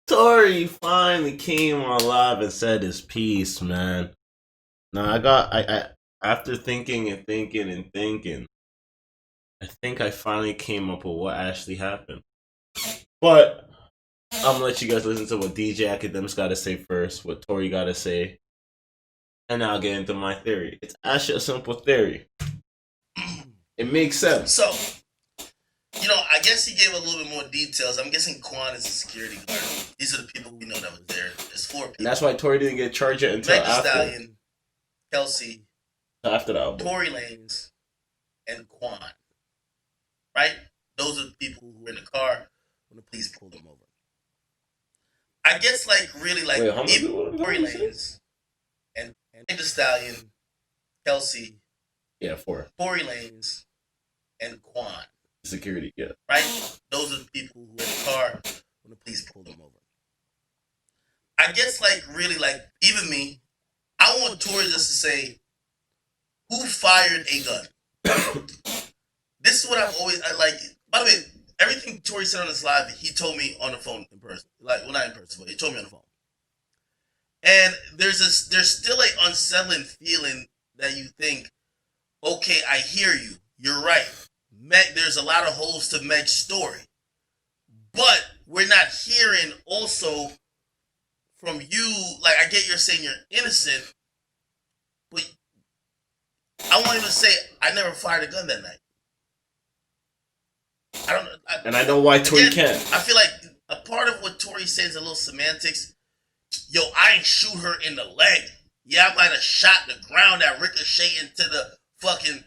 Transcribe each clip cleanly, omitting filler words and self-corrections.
Tory finally came on live and said his piece, man. Now I after thinking and thinking and thinking, I think I finally came up with what actually happened. But I'm gonna let you guys listen to what DJ Akademiks gotta say first, what Tory gotta say, and then I'll get into my theory. It's actually a simple theory. It makes sense. So, I guess he gave a little bit more details. I'm guessing Quan is a security guard. These are the people we know that was there. There's 4 people. And that's why Tory didn't get charged yet until after. Stallion, Kelsey, After the album. Tory Lanez, and Quan. Right? Those are the people who were in the car when the police pulled them over. I guess, really, Wait, how many people Tory Lanez and the Stallion, Kelsey, yeah, 4. Tory Lanez, and Quan. Security, yeah. Right? Those are the people who were in the car when the police pulled them over. I guess, really, even me, I want Tory just to say, who fired a gun? This is what I've always, by the way, everything Tory said on this live, he told me on the phone in person. Well, not in person, but he told me on the phone. And there's still an unsettling feeling that you think, okay, I hear you. You're right. Meg, there's a lot of holes to Meg's story. But we're not hearing also from you, I get you're saying you're innocent, but I want him to say, I never fired a gun that night. I don't know. And I know why Tory can't. I feel like a part of what Tory says is a little semantics. Yo, I ain't shoot her in the leg. Yeah, I might have shot the ground that ricocheted into the fucking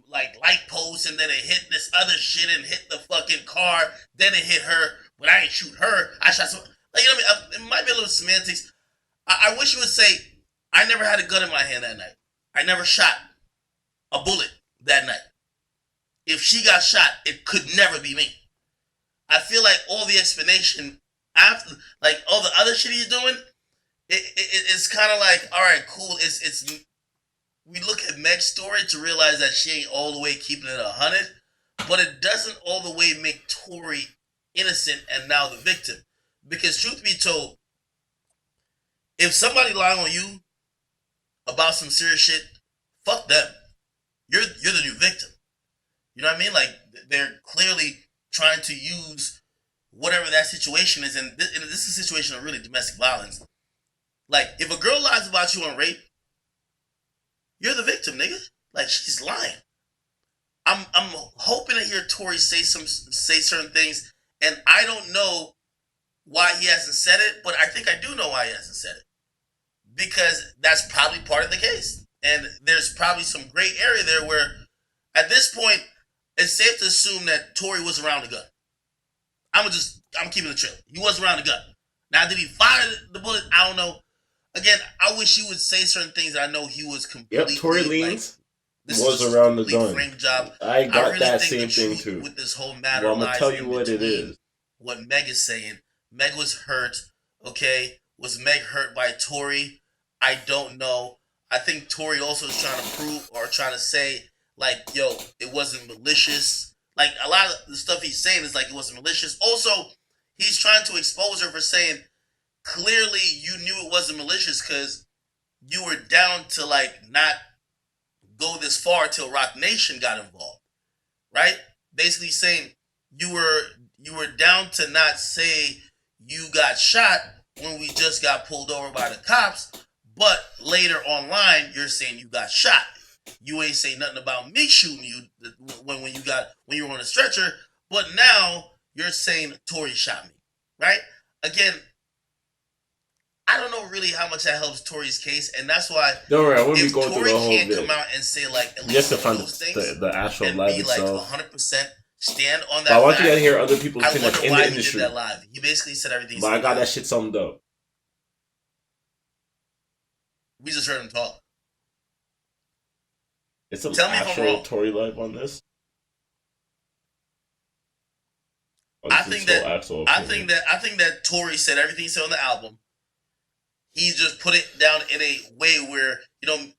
light post, and then it hit this other shit and hit the fucking car. Then it hit her, but I ain't shoot her. I shot some. It might be a little semantics. I wish you would say, I never had a gun in my hand that night. I never shot a bullet that night. If she got shot, it could never be me. I feel like all the explanation after, all the other shit he's doing, it's kind of all right, cool. It's we look at Meg's story to realize that she ain't all the way keeping it 100, but it doesn't all the way make Tory innocent and now the victim. Because truth be told, if somebody lying on you about some serious shit, fuck them. You're the new victim. You know what I mean? They're clearly trying to use whatever that situation is, and this is a situation of really domestic violence. If a girl lies about you on rape, you're the victim, nigga. She's lying. I'm hoping to hear Tory say certain things, and I don't know why he hasn't said it, but I think I do know why he hasn't said it. Because that's probably part of the case. And there's probably some gray area there where, at this point, it's safe to assume that Tory was around the gun. I'm keeping the trail. He was around the gun. Now, did he fire the bullet? I don't know. Again, I wish he would say certain things that I know he was completely... Yep, Tory Lanez was around the gun. Frame job. I got really that same thing too. With this whole matter, I'm going to tell you what it is. What Meg is saying. Meg was hurt, okay? Was Meg hurt by Tory? I don't know. I think Tory also is trying to prove or trying to say, yo, it wasn't malicious. A lot of the stuff he's saying is it wasn't malicious. Also, he's trying to expose her for saying, clearly you knew it wasn't malicious because you were down to, not go this far till Rock Nation got involved. Right? Basically saying you were down to not say you got shot when we just got pulled over by the cops, but later online you're saying you got shot. You ain't say nothing about me shooting you when you were on a stretcher, but now you're saying Tory shot me, right? Again, I don't know really how much that helps Tory's case, and that's why. Don't worry, I wouldn't be going Tory through the whole can't bit. Come out and say at least just to find those things the actual and live be itself. 100% stand on that. But I want you to hear other people's I opinion wonder in why the he industry. did that live. He basically said everything. But I got that shit summed up. We just heard him talk. It's some Tell me if I'm actual wrong. Tory live on this. I think that Tory said everything he said on the album. He just put it down in a way where,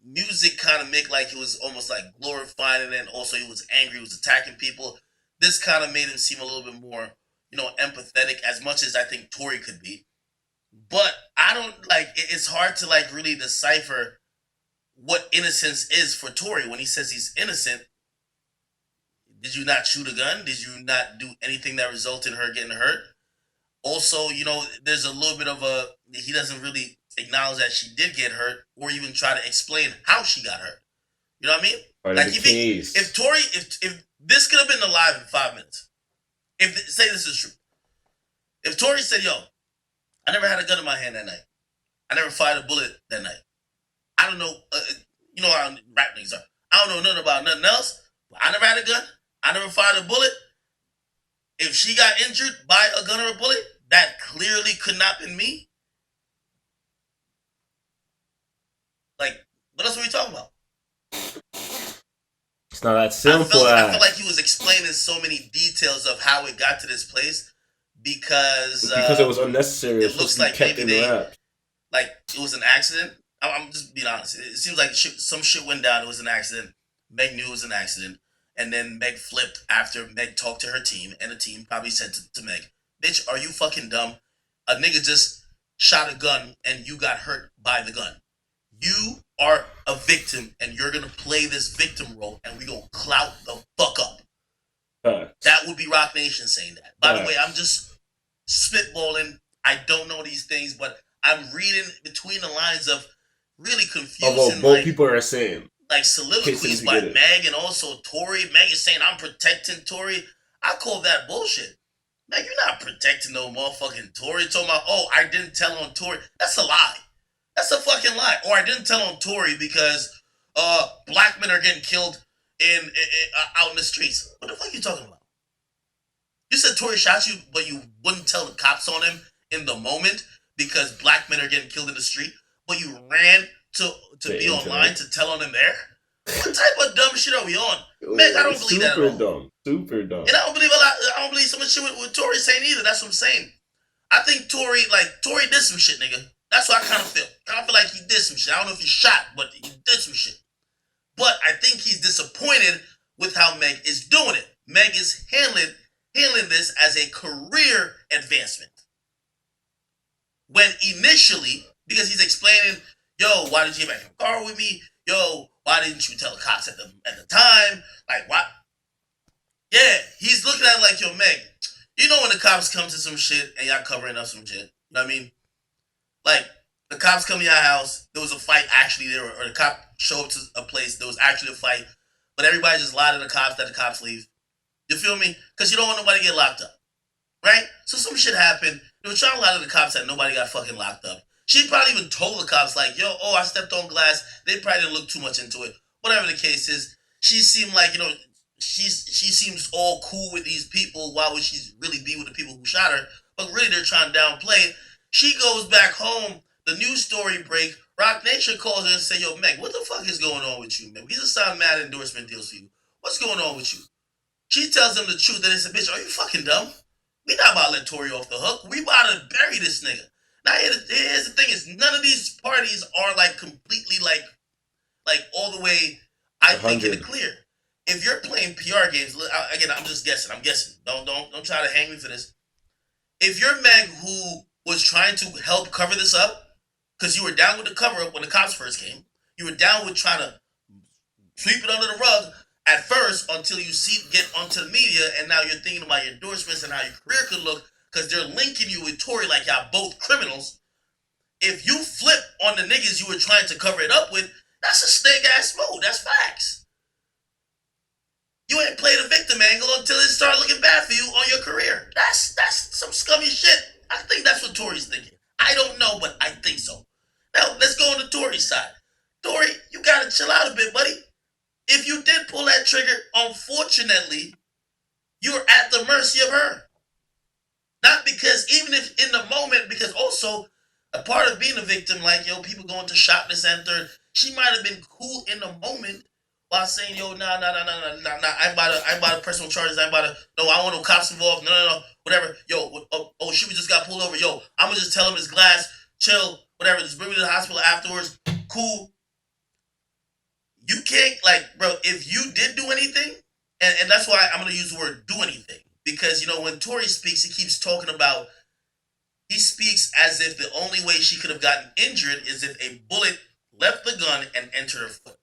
music kind of make it was almost glorifying, and then also he was angry, he was attacking people. This kind of made him seem a little bit more empathetic as much as I think Tory could be. But I don't like. It's hard to like really decipher what innocence is for Tory when he says he's innocent. Did you not shoot a gun? Did you not do anything that resulted in her getting hurt? Also, there's a little bit of he doesn't really acknowledge that she did get hurt or even try to explain how she got hurt. You know what I mean? Part Like of the case. if Tory, if this could have been alive in 5 minutes, if say this is true, if Tory said, "Yo, I never had a gun in my hand that night. I never fired a bullet that night. I don't know, you know how rap niggas are. I don't know nothing about nothing else. But I never had a gun. I never fired a bullet. If she got injured by a gun or a bullet, that clearly could not been me. Like, what else are we talking about? It's not that simple. I felt like he was explaining so many details of how it got to this place because it was unnecessary. It looks like kept maybe in wraps. like it was an accident. I'm just being honest. It seems like some shit went down. It was an accident. Meg knew it was an accident. And then Meg flipped after Meg talked to her team. And the team probably said to Meg, "Bitch, are you fucking dumb? A nigga just shot a gun and you got hurt by the gun. You are a victim and you're going to play this victim role and we going to clout the fuck up." That would be Rock Nation saying that. By the way, I'm just spitballing. I don't know these things, but I'm reading between the lines of really confusing. Of what both people are saying. Like soliloquies by Meg and also Tory. Meg is saying, "I'm protecting Tory." I call that bullshit. Meg, you're not protecting no motherfucking Tory. Talking about, "Oh, I didn't tell on Tory." That's a lie. That's a fucking lie. Or I didn't tell on Tory because black men are getting killed in out in the streets. What the fuck are you talking about? You said Tory shot you, but you wouldn't tell the cops on him in the moment because black men are getting killed in the street, but you ran to be online to tell on him there? What type of dumb shit are we on? Meg, I don't believe that at all. Super dumb. And I don't believe so much shit with Tory saying either. That's what I'm saying. I think Tory did some shit, nigga. That's what I kind of feel. I feel like he did some shit. I don't know if he shot, but he did some shit. But I think he's disappointed with how Meg is doing it. Meg is handling this as a career advancement. When initially, because he's explaining, "Yo, why did you get back in the car with me? Yo, why didn't you tell the cops at the time? Like, what?" Yeah, he's looking at it like, "Yo, Meg, you know when the cops come to some shit and y'all covering up some shit? You know what I mean? Like, the cops come to your house, there was a fight actually there, or the cop showed up to a place, there was actually a fight, but everybody just lied to the cops that the cops leave. You feel me? Because you don't want nobody to get locked up. Right? So some shit happened. They were trying to lie to the cops that nobody got fucking locked up. She probably even told the cops, like, "Yo, I stepped on glass." They probably didn't look too much into it. Whatever the case is, she seemed like, she seems all cool with these people. Why would she really be with the people who shot her? But really, they're trying to downplay it. She goes back home. The news story break. Rock Nation calls her and say, "Yo, Meg, what the fuck is going on with you, man? We just signed mad endorsement deals for you. What's going on with you?" She tells them the truth, and they say, "Bitch, are you fucking dumb? We not about to let Tory off the hook. We about to bury this nigga." Now, here's the thing: is none of these parties are like completely like all the way. I think in the clear. If you're playing PR games, again, I'm just guessing. I'm guessing. Don't try to hang me for this. If you're Meg, who was trying to help cover this up, because you were down with the cover up when the cops first came, you were down with trying to sweep it under the rug at first until you get onto the media, and now you're thinking about your endorsements and how your career could look because they're linking you with Tory like y'all both criminals. If you flip on the niggas you were trying to cover it up with, that's a snake ass move. That's facts. You ain't played a victim angle until it started looking bad for you on your career. That's some scummy shit. I think that's what Tory's thinking. I don't know, but I think so. Now, let's go on the Tory side. Tory, you gotta chill out a bit, buddy. If you did pull that trigger, unfortunately, you're at the mercy of her. Not because, even if in the moment, because also a part of being a victim, like, yo, people going to shop this and third, she might have been cool in the moment while saying, "Yo, nah, I bought a personal charges, I want no cops involved, no, whatever. Yo, oh, shit, we just got pulled over. Yo, I'm gonna just tell him it's glass, chill, whatever, just bring me to the hospital afterwards, cool." You can't, like, bro, if you did do anything, and that's why I'm going to use the word do anything, because when Tory speaks, he keeps talking about he speaks as if the only way she could have gotten injured is if a bullet left the gun and entered her foot.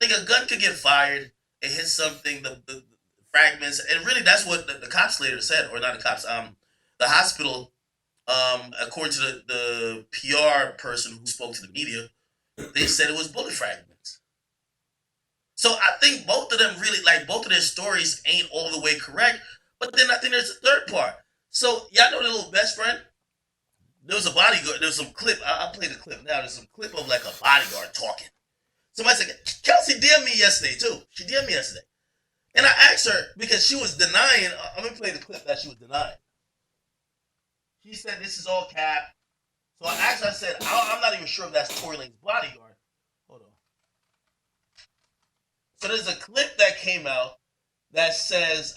Like a gun could get fired, it hits something, the fragments, and really that's what the cops later said, or not the cops, the hospital, according to the PR person who spoke to the media, they said it was bullet fragments. So I think both of them really, like, both of their stories ain't all the way correct. But then I think there's a third part. So y'all know the little best friend? There was a bodyguard. There's some clip. I'll play the clip now. There's some clip of like a bodyguard talking. Somebody said, Kelsey DM'd me yesterday too. She DM'd me yesterday. And I asked her because she was denying. I'm going to play the clip that she was denying. She said, this is all cap. So I asked her, I said, I'm not even sure if that's Tory Lanez's bodyguard. Hold on. So there's a clip that came out that says,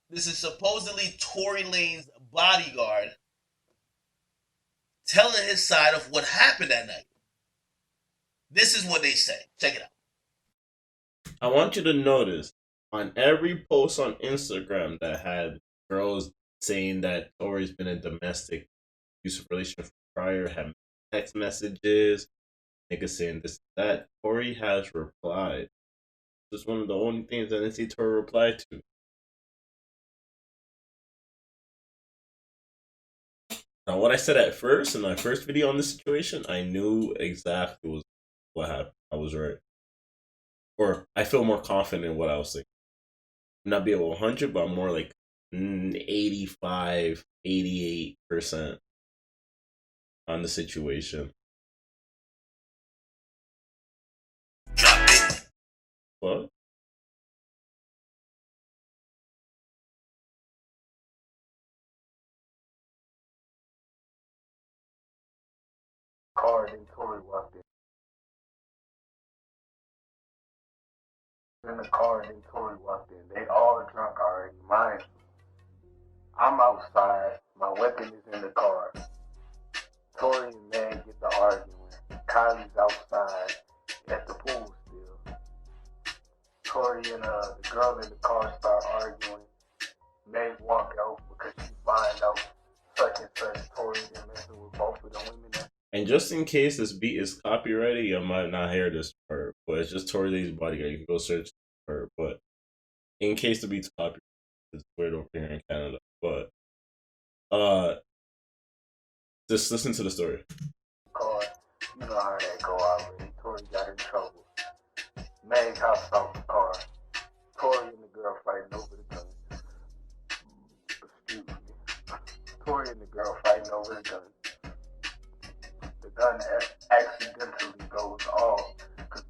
this is supposedly Tory Lanez's bodyguard telling his side of what happened that night. This is what they say. Check it out. I want you to notice on every post on Instagram that had girls saying that Tory's been in domestic abusive relationship prior, had text messages, niggas saying this, that, Tory has replied. This is one of the only things I didn't see Tory reply to. Now, what I said at first, in my first video on this situation, I knew exactly what happened. I was right. Or I feel more confident in what I was saying. Not be able 100, but I'm more like 85, 88% on the situation. Drop it. What? Car and Tory walked in the car and Tory walked in. They all drunk already. I'm outside. My weapon is in the car. Tory and Meg get to arguing. Kylie's outside at the pool still. Tory and the girl in the car start arguing. Meg walk out because she find out such and such Tory been messing with both of the women. And just in case this beat is copyrighted, you might not hear this part, but it's just Tory Lanez's bodyguard. You can go search for it. But in case the beat's copyrighted, it's weird over here in Canada. But just listen to the story. Car, you know how that go already. Tory got in trouble. Meg hops off the car. Tory and the girl fighting over the gun. Excuse me. Tory and the girl fighting over the gun. The gun accidentally goes off because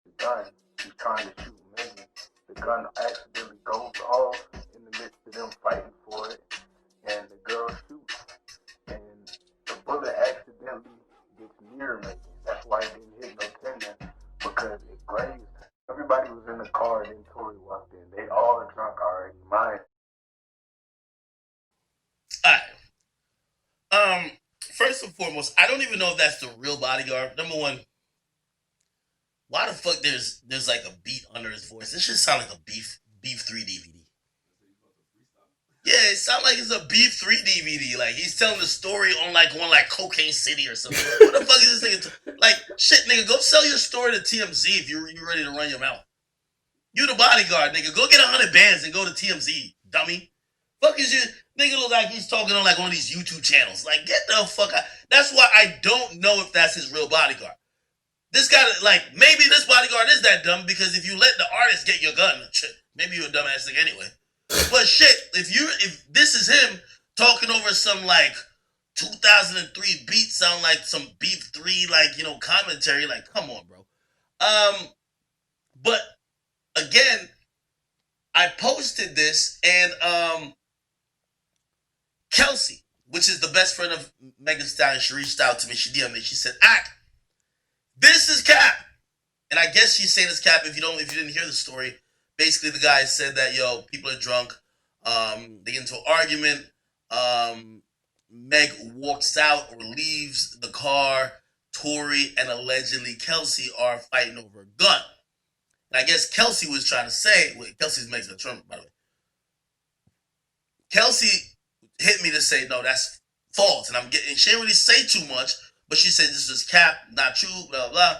the gun, he's trying to shoot Megan. The gun accidentally goes off in the midst of them fighting for it, and the girl shoots, and the bullet accidentally gets near Megan. That's why it didn't hit no tendon, because it grazed. Everybody was in the car, and then Tory walked in. They all are drunk already. Alright. First and foremost, I don't even know if that's the real bodyguard. Number one, why the fuck there's like a beat under his voice? This should sound like a Beef 3 DVD. Yeah, it sounds like it's a Beef 3 DVD. Like he's telling the story on like one like Cocaine City or something. What the fuck is this nigga? Like shit, nigga, go sell your story to TMZ if you're ready to run your mouth. You the bodyguard, nigga. Go get 100 bands and go to TMZ, dummy. Fuck is you, nigga? Look like he's talking on like one of these YouTube channels. Like get the fuck out. That's why I don't know if that's his real bodyguard. This guy, like, maybe this bodyguard is that dumb because if you let the artist get your gun, maybe you're a dumbass thing anyway. But shit, if this is him talking over some like 2003 beat, sound like some Beef 3 like commentary, like come on, bro. But again, I posted this and Kelsey, which is the best friend of Megan Stallion, she reached out to me. She DM'd me. She said, this is cap. And I guess she's saying it's cap if you didn't hear the story. Basically, the guy said that, people are drunk. They get into an argument. Meg walks out or leaves the car. Tory and allegedly Kelsey are fighting over a gun. And I guess Kelsey was trying to say, Kelsey's Meg's term, by the way. Kelsey hit me to say, no, that's false. And I'm getting, she didn't really say too much, but she said this is cap, not true, blah, blah.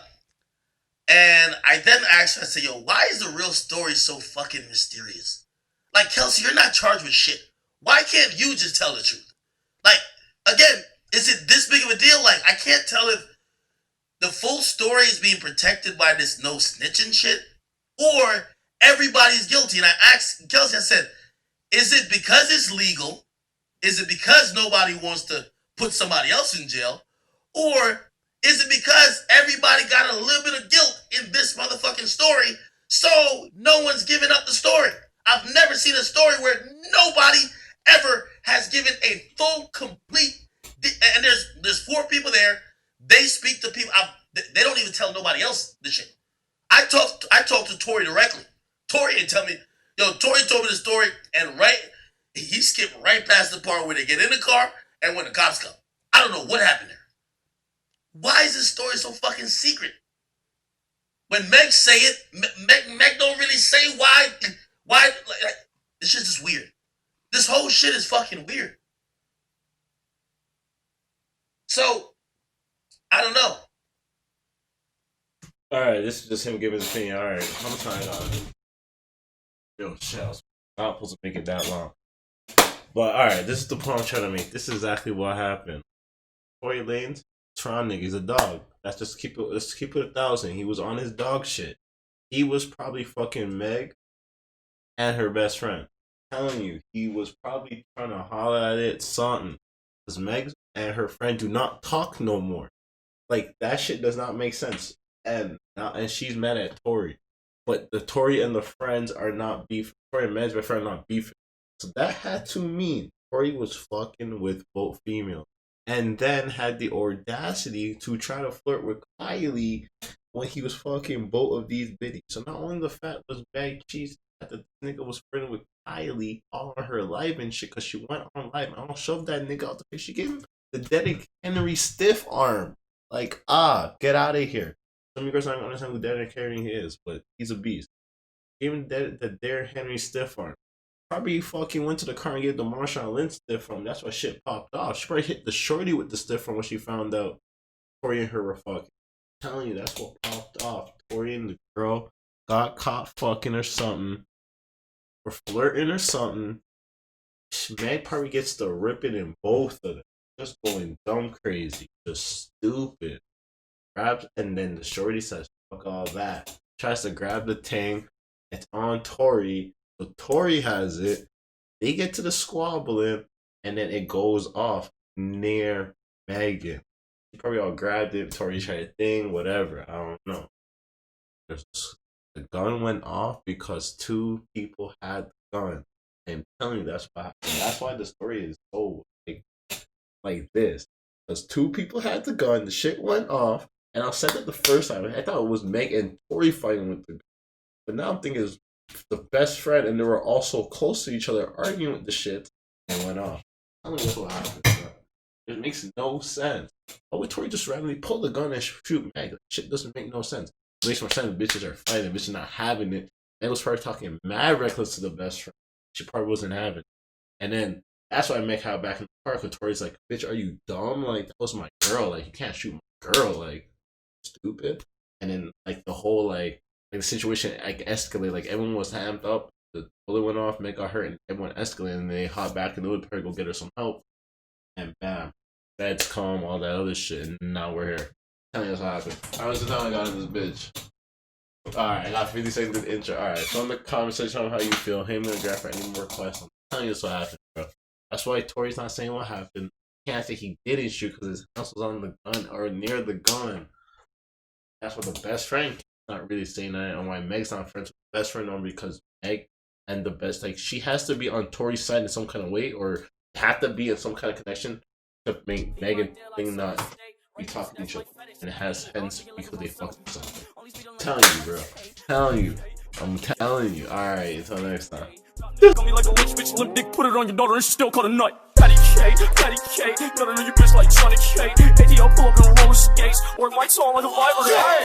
And I then asked her, I said, yo, why is the real story so fucking mysterious? Like, Kelsey, you're not charged with shit. Why can't you just tell the truth? Like, again, is it this big of a deal? Like, I can't tell if the full story is being protected by this no snitching shit, or everybody's guilty. And I asked Kelsey, I said, is it because it's legal? Is it because nobody wants to put somebody else in jail? Or is it because everybody got a little bit of guilt in this motherfucking story, so no one's giving up the story? I've never seen a story where nobody ever has given a full, complete, and there's 4 people there. They speak to people. They don't even tell nobody else this shit. I talked to Tory directly. Tory didn't tell me. Yo, Tory told me the story, and he skipped right past the part where they get in the car and when the cops come. I don't know what happened there. Why is this story so fucking secret? When Meg say it, Meg don't really say why. Like, it's just weird. This whole shit is fucking weird. So, I don't know. Alright, this is just him giving his opinion. Alright, how much time I got? Yo, shit, I was not supposed to make it that long. But alright, this is the point I'm trying to make. This is exactly what happened. Tory Lanez, Tron nigga, he's a dog. Let's keep it 1,000. He was on his dog shit. He was probably fucking Meg and her best friend. I'm telling you, he was probably trying to holler at it, something. Because Meg and her friend do not talk no more. Like, that shit does not make sense. And she's mad at Tory. But the Tory and the friends are not beefing. Tory and Meg's best friend are not beefing. So that had to mean Tory was fucking with both females. And then had the audacity to try to flirt with Kylie when he was fucking both of these biddies. So not only the fact was bad cheese that the nigga was flirting with Kylie all on her live and shit because she went on live. I don't shove that nigga out the face. She gave him the Derrick Henry stiff arm. Like, get out of here. Some of you guys don't understand who Derrick Henry is, but he's a beast. Gave him the Derrick Henry stiff arm. Probably fucking went to the car and gave the Marshawn Lynch stiff arm. That's why shit popped off. She probably hit the shorty with the stiff arm when she found out Tory and her were fucking. I'm telling you, that's what popped off. Tory and the girl got caught fucking or something. Or flirting or something. Meg probably gets to rip it in both of them. Just going dumb crazy. Just stupid. Grabs, and then the shorty says, fuck all that. Tries to grab the thing. It's on Tory. So Tory has it. They get to the squabbling, and then it goes off near Megan. He probably all grabbed it. Tory tried a thing, whatever. I don't know. The gun went off because 2 people had the gun. I'm telling you, that's why. That's why the story is so like this. Because 2 people had the gun. The shit went off, and I said that the first time. I thought it was Meg and Tory fighting with the gun, but now I'm thinking it's the best friend, and they were also close to each other, arguing with the shit, and went off. I don't know what happened, bro. It makes no sense. Why would Tory just randomly pull the gun and shoot Meg? Like, shit doesn't make no sense. It makes more sense. Bitches are fighting. Bitches not having it. Meg was probably talking mad reckless to the best friend. She probably wasn't having it. And then that's why Meg had back in the car. Because Tory's like, bitch, are you dumb? Like, that was my girl. Like, you can't shoot my girl. Like, stupid. And then, like, the whole, like the situation like escalated, like everyone was amped up, the bullet went off, Meg got hurt, and everyone escalated, and they hopped back in the wood, go get her some help, and bam, feds come, all that other shit, and now we're here. Tell me what's happened. Alright, what's the time I got in this bitch? Alright, I got 50 seconds of the intro. Alright, so in the comment section on how you feel, him and the girlfriend, any more questions? Tell me what's what happened, bro. That's why Tory's not saying what happened. He can't say he didn't shoot because his house was on the gun or near the gun. That's what the best friend not really saying that, and why Meg's not friends with the best friend, on because Meg and the best, like, she has to be on Tory's side in some kind of way, or have to be in some kind of connection to make Megan think not be talking to each other, and it has hence because they fucked themselves. I'm telling you, bro. I'm telling you. Alright, until next time. Got me like a rich bitch, limp dick, put it on your daughter and she still called a nut. Patty K, gotta know your bitch like Johnny K. ATL pull up in roller skates, or lights on like a library.